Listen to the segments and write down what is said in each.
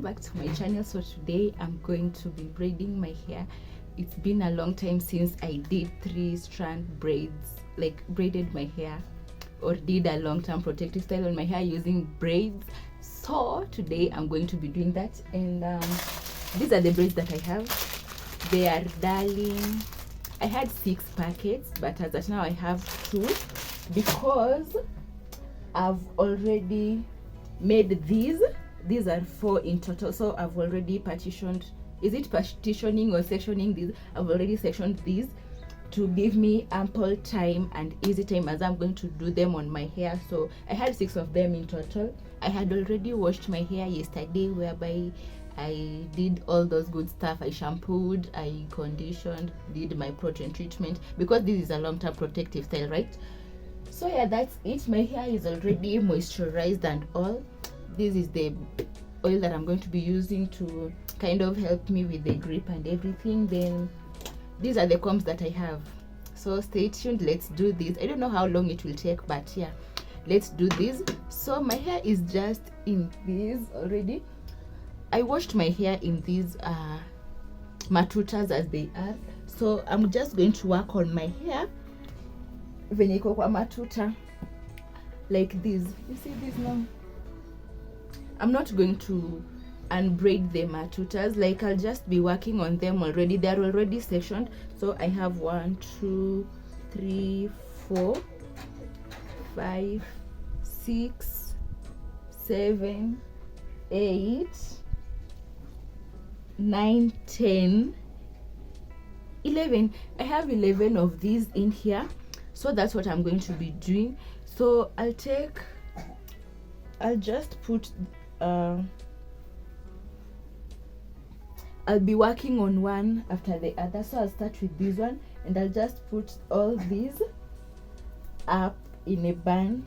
back to my channel. So today I'm going to be braiding my hair. It's been a long time since I did 3-strand braids, like braided my hair or did a long-term protective style on my hair using braids. So today I'm going to be doing that, and these are the braids that I have. They are darling. I had 6 packets, but as of now I have 2 because I've already made these are 4 in total. So I've already partitioned, is it partitioning or sectioning these? I've already sectioned these to give me ample time and easy time as I'm going to do them on my hair. So I had 6 of them in total. I had already washed my hair yesterday, whereby I did all those good stuff. I shampooed, I conditioned, did my protein treatment, because this is a long-term protective style, right? So yeah, that's it. My hair is already moisturized and all. This is the oil that I'm going to be using to kind of help me with the grip and everything. Then these are the combs that I have. So stay tuned, let's do this. I don't know how long it will take, but yeah, let's do this. So my hair is just in this already. I washed my hair in these matutas as they are. So I'm just going to work on my hair venye iko kwa matuta like this. You see this now? I'm not going to unbraid the matutas, like I'll just be working on them already. They're already sectioned. So I have 1 2 3 4 5 6 7 8 9 10 11. I have 11 of these in here. So that's what I'm going to be doing. So I'll just put I'll be working on one after the other. So I'll start with this one, and I'll just put all these up in a bun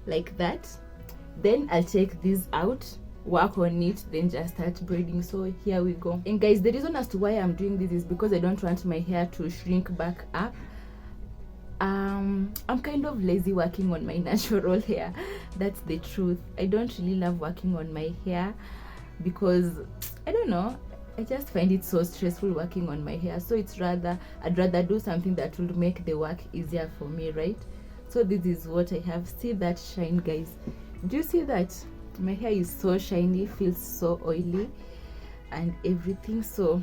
like that. Then I'll take this out, work on it, then just start braiding. So here we go. And guys, the reason as to why I'm doing this is because I don't want my hair to shrink back up. I'm kind of lazy working on my natural hair. That's the truth. I don't really love working on my hair because I don't know, I just find it so stressful working on my hair. So I'd rather do something that will make the work easier for me, right? So this is what I have. See that shine, guys? Do you see that? My hair is so shiny, feels so oily and everything. So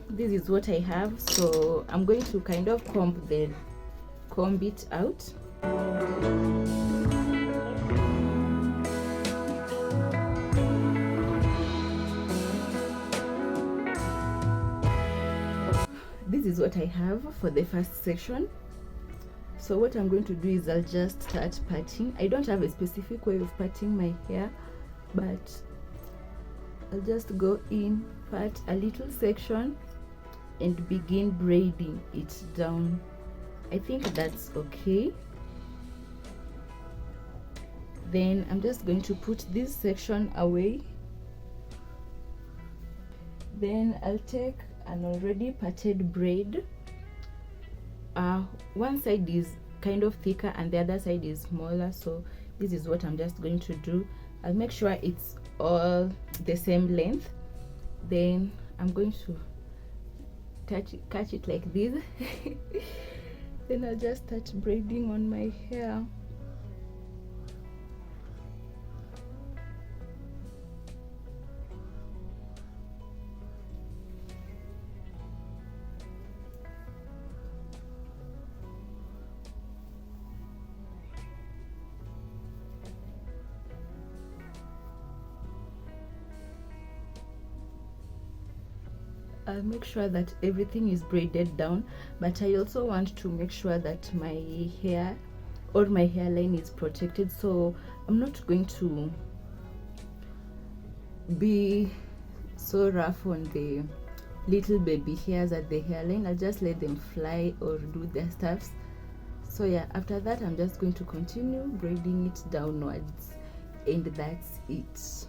this is what I have. So I'm going to kind of comb it out. This is what I have for the first section. So what I'm going to do is I'll just start parting. I don't have a specific way of parting my hair, but I'll just go in, part a little section and begin braiding it down. I think that's okay. Then I'm just going to put this section away. Then I'll take an already parted braid. One side is kind of thicker and the other side is smaller. So this is what I'm just going to do. I'll make sure it's all the same length. Then I'm going to catch it like this. Then I'll just start braiding on my hair. I'll make sure that everything is braided down, but I also want to make sure that my hair or my hairline is protected. So I'm not going to be so rough on the little baby hairs at the hairline. I'll just let them fly or do their stuffs. So yeah, after that I'm just going to continue braiding it downwards, and that's it.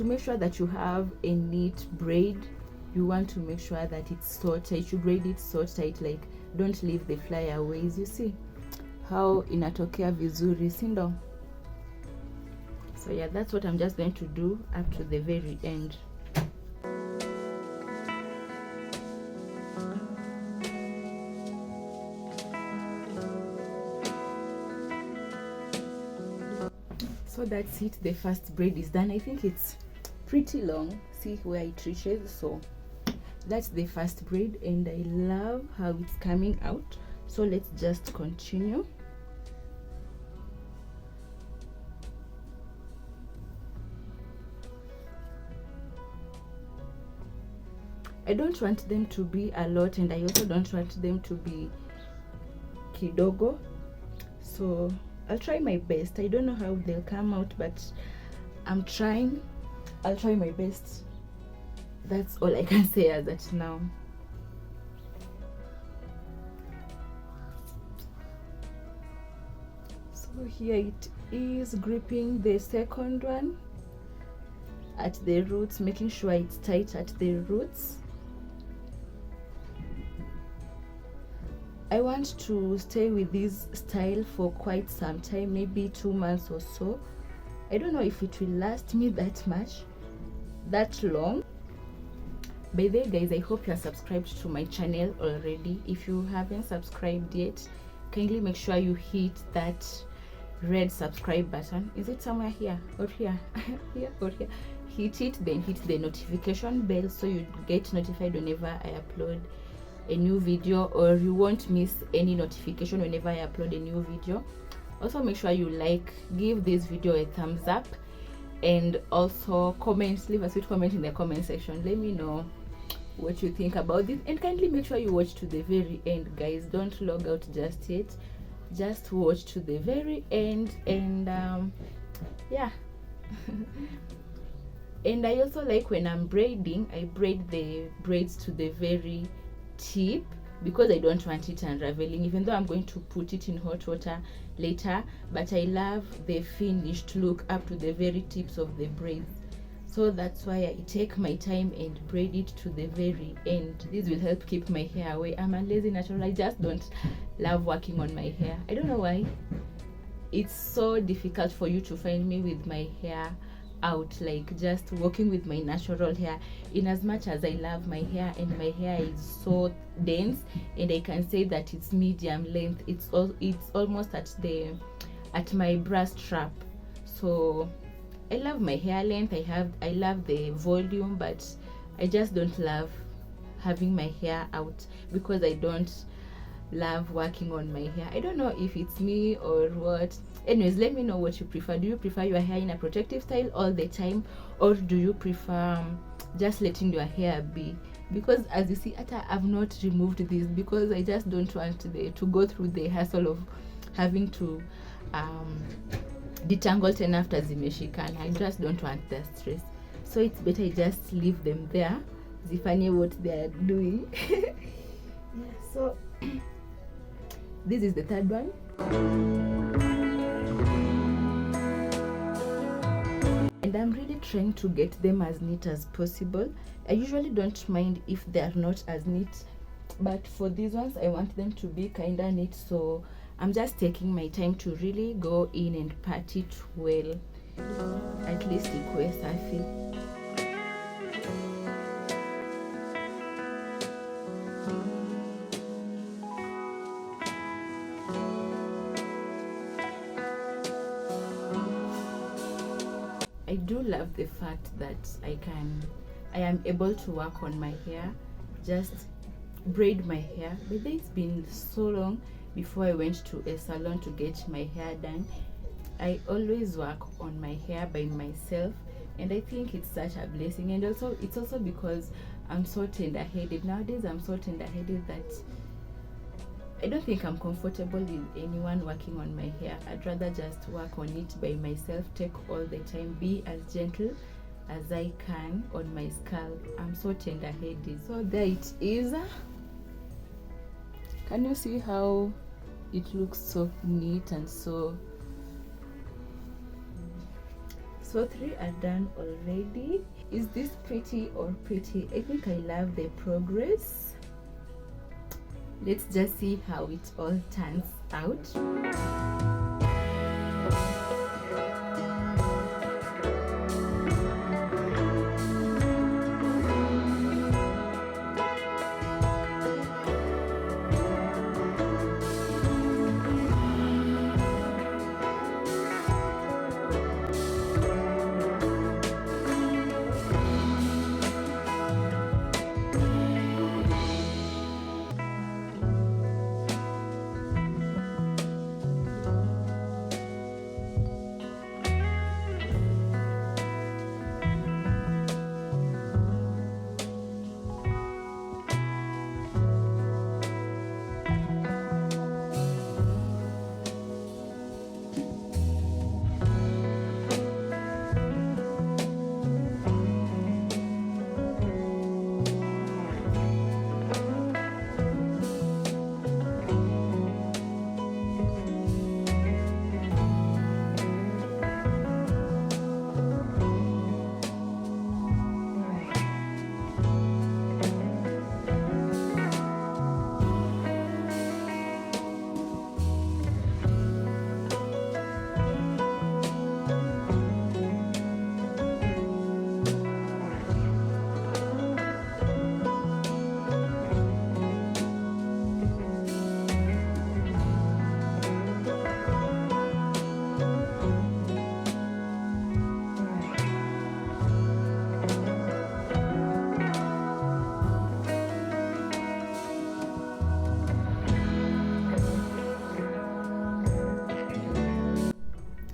to make sure that you have a neat braid, you want to make sure that it's so tight. You braid it so tight, like don't leave the flyaways. You see how inatokea vizuri, sindo? So yeah, that's what I'm just going to do up to the very end. So that's it, the first braid is done. I think it's pretty long, see where it reaches. So that's the first braid, and I love how it's coming out. So let's just continue. I don't want them to be a lot, and I also don't want them to be kidogo, so I'll try my best. I don't know how they'll come out, but I'm trying. I'll try my best. That's all I can say as at now. So here it is, gripping the second one at the roots, making sure it's tight at the roots. I want to stay with this style for quite some time, maybe 2 months or so. I don't know if it will last me that much, that long. By the way, guys, I hope you are subscribed to my channel already. If you haven't subscribed yet, kindly make sure you hit that red subscribe button. Is it somewhere here or here? Here or here? Hit it, then hit the notification bell so you get notified whenever I upload a new video, or you won't miss any notification whenever I upload a new video. Also make sure you like, give this video a thumbs up, and also comment, leave a sweet comment in the comment section. Let me know what you think about this, and kindly make sure you watch to the very end, guys. Don't log out just yet, just watch to the very end. And yeah. And I also like, when I'm braiding, I braid the braids to the very tip, because I don't want it unraveling, even though I'm going to put it in hot water later. But I love the finished look up to the very tips of the braids, so that's why I take my time and braid it to the very end. This will help keep my hair away. I'm a lazy natural. I just don't love working on my hair. I don't know why. It's so difficult for you to find me with my hair out, like just working with my natural hair. In as much as I love my hair, and my hair is so dense, and I can say that it's medium length, it's almost at my bra strap. So I love my hair length, I love the volume, but I just don't love having my hair out, because I don't love working on my hair. I don't know if it's me or what. Anyways, let me know what you prefer. Do you prefer your hair in a protective style all the time, or do you prefer just letting your hair be? Because as you see, I've not removed this, because I just don't want to go through the hassle of having to detangle tena after zimeshikana. I just don't want that stress, so it's better I just leave them there, zifanye what they are doing. Yeah, so this is the third one. And I'm really trying to get them as neat as possible. I usually don't mind if they are not as neat, but for these ones I want them to be kinda neat, so I'm just taking my time to really go in and pat it well, at least ikuwe safi. I do love the fact that I am able to work on my hair, just braid my hair. But it's been so long before I went to a salon to get my hair done. I always work on my hair by myself, and I think it's such a blessing. And also it's also because I'm so tender-headed nowadays. I'm so tender-headed that I don't think I'm comfortable with anyone working on my hair. I'd rather just work on it by myself, take all the time, be as gentle as I can on my scalp. I'm so tender-headed. So there it is. Can you see how it looks so neat and so So 3 are done already. Is this pretty or pretty? I think I love the progress. Let's just see how it all turns out.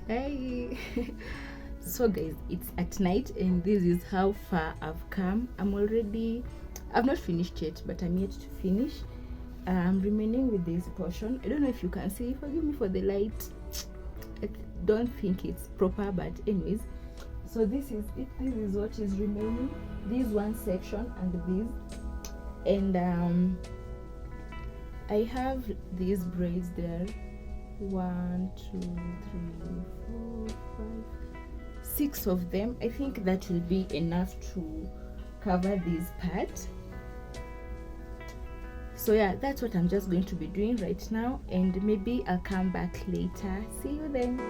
Hey. So guys, it's at night and this is how far I've come. I've not finished yet, but I'm yet to finish. I'm remaining with this portion. I don't know if you can see, forgive me for the light. I don't think it's proper, but anyways, so this is it. This is what is remaining, this one section and this, and I have these braids there. 1, 2, 3, 4, 5, 6 of them. I think that will be enough to cover this part. So yeah, that's what I'm just going to be doing right now, and maybe I'll come back later. See you then.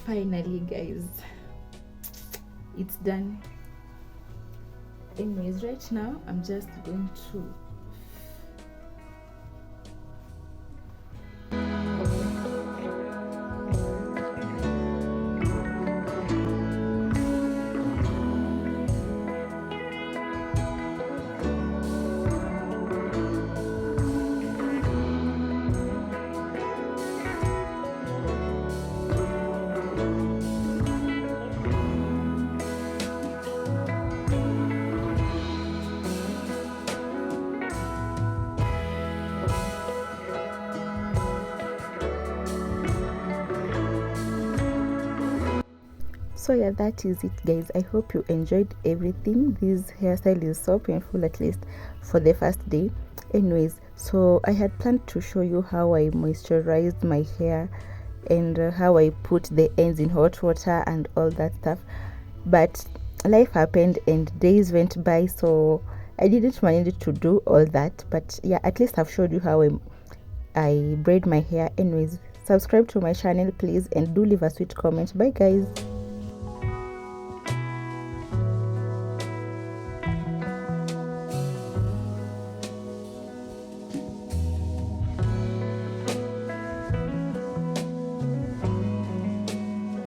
Finally guys, it's done. Anyways, right now I'm just going to So yeah, that is it guys. I hope you enjoyed everything. This hairstyle is so painful, at least for the first day. Anyways, so I had planned to show you how I moisturized my hair and how I put the ends in hot water and all that stuff, but life happened and days went by, so I didn't manage to do all that. But yeah, at least I've showed you how I braid my hair. Anyways, subscribe to my channel please, and do leave a sweet comment. Bye guys.